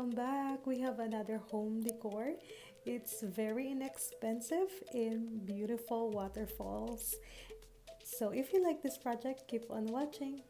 welcome back. We have another home decor. It's very inexpensive in beautiful waterfalls. So if you like this project, keep on watching.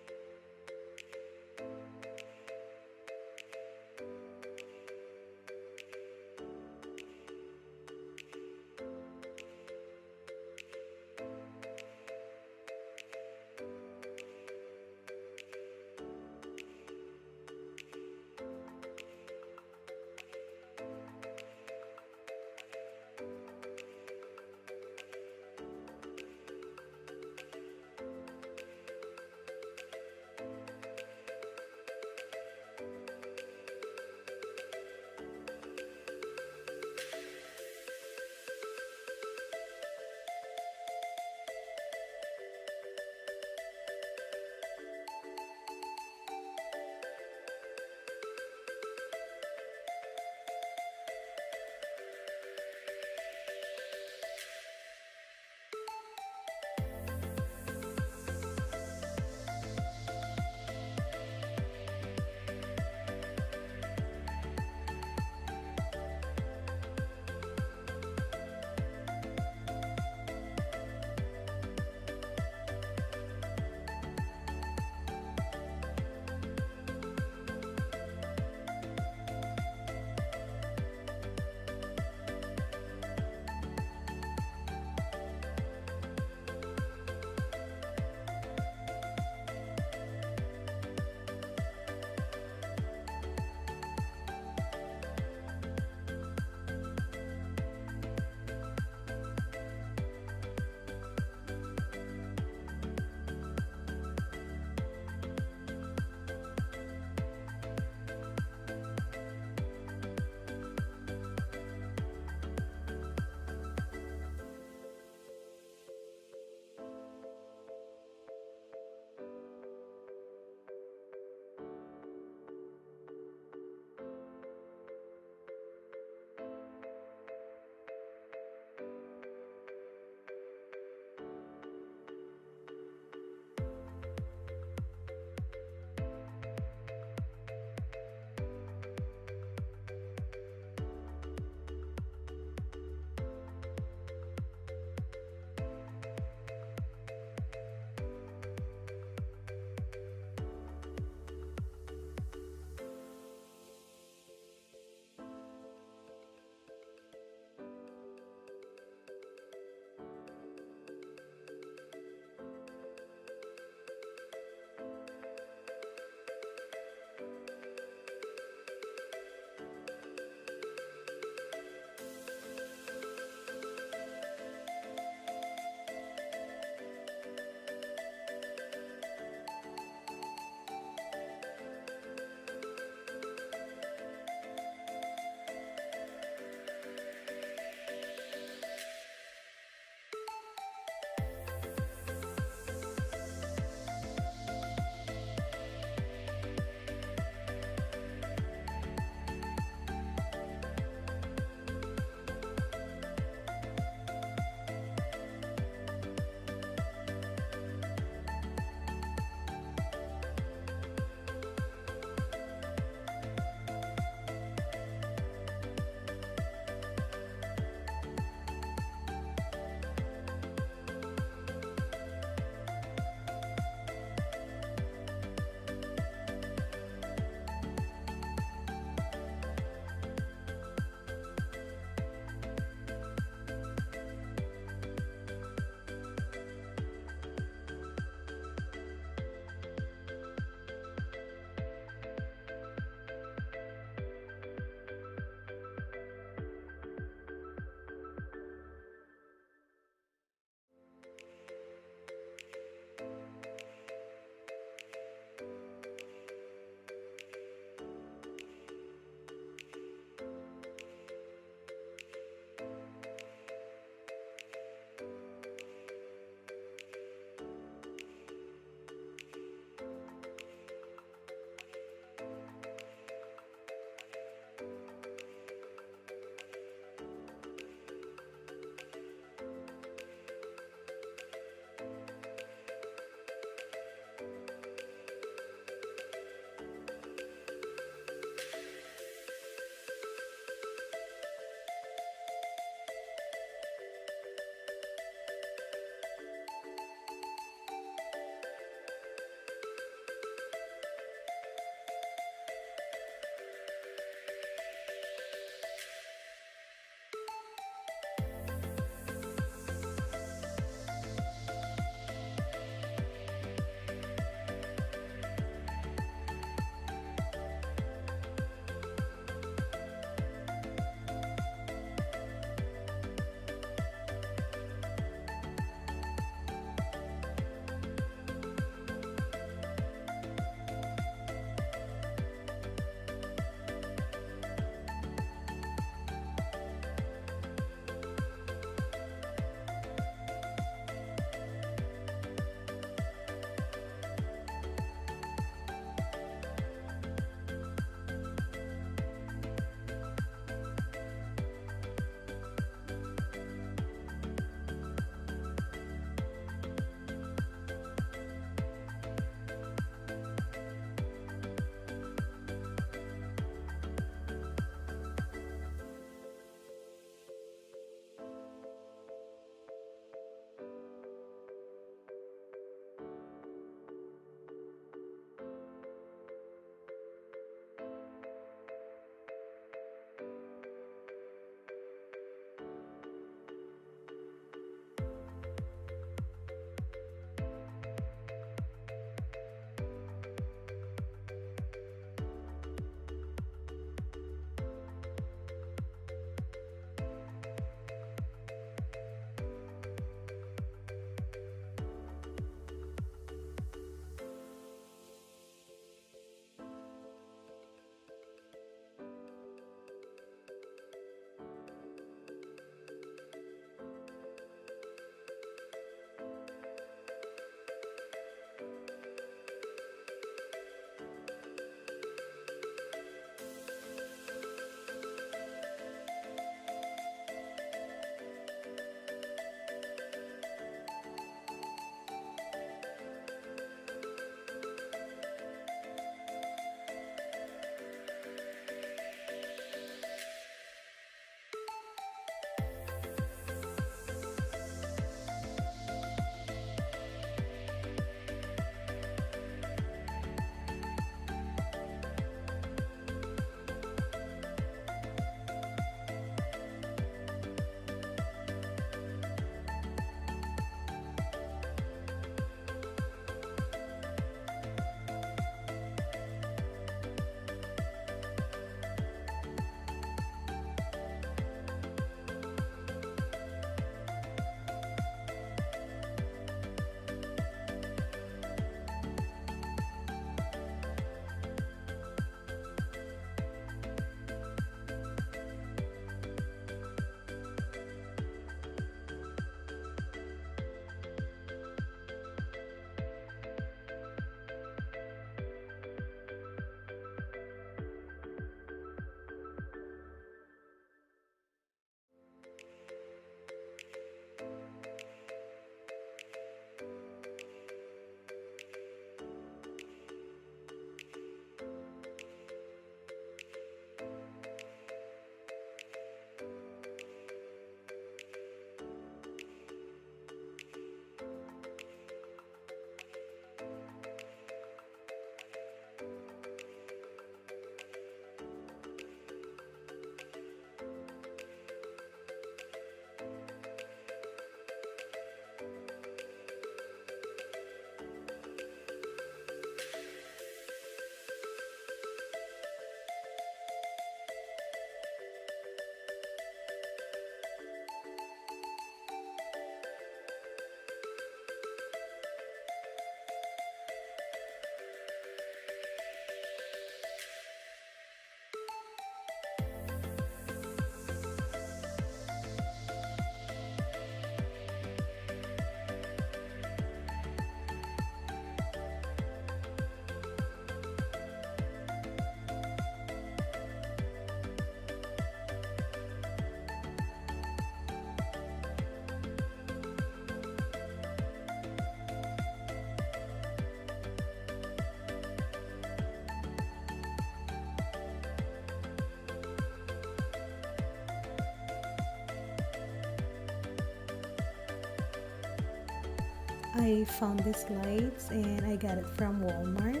I found these lights and I got it from Walmart.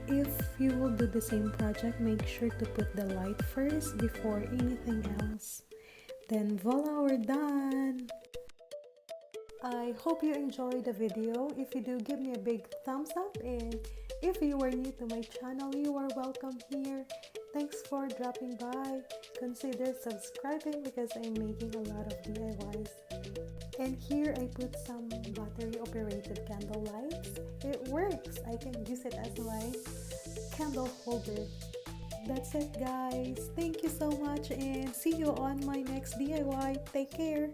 If you will do the same project, make sure to put the light first before anything else. Then voila, we're done! I hope you enjoyed the video. If you do, give me a big thumbs up, and if you are new to my channel, you are welcome here. Thanks for dropping by. Consider subscribing because I'm making a lot of DIYs. And here I put some battery operated candle lights. It works! I can use it as my candle holder. That's it guys. Thank you so much and see you on my next DIY. Take care.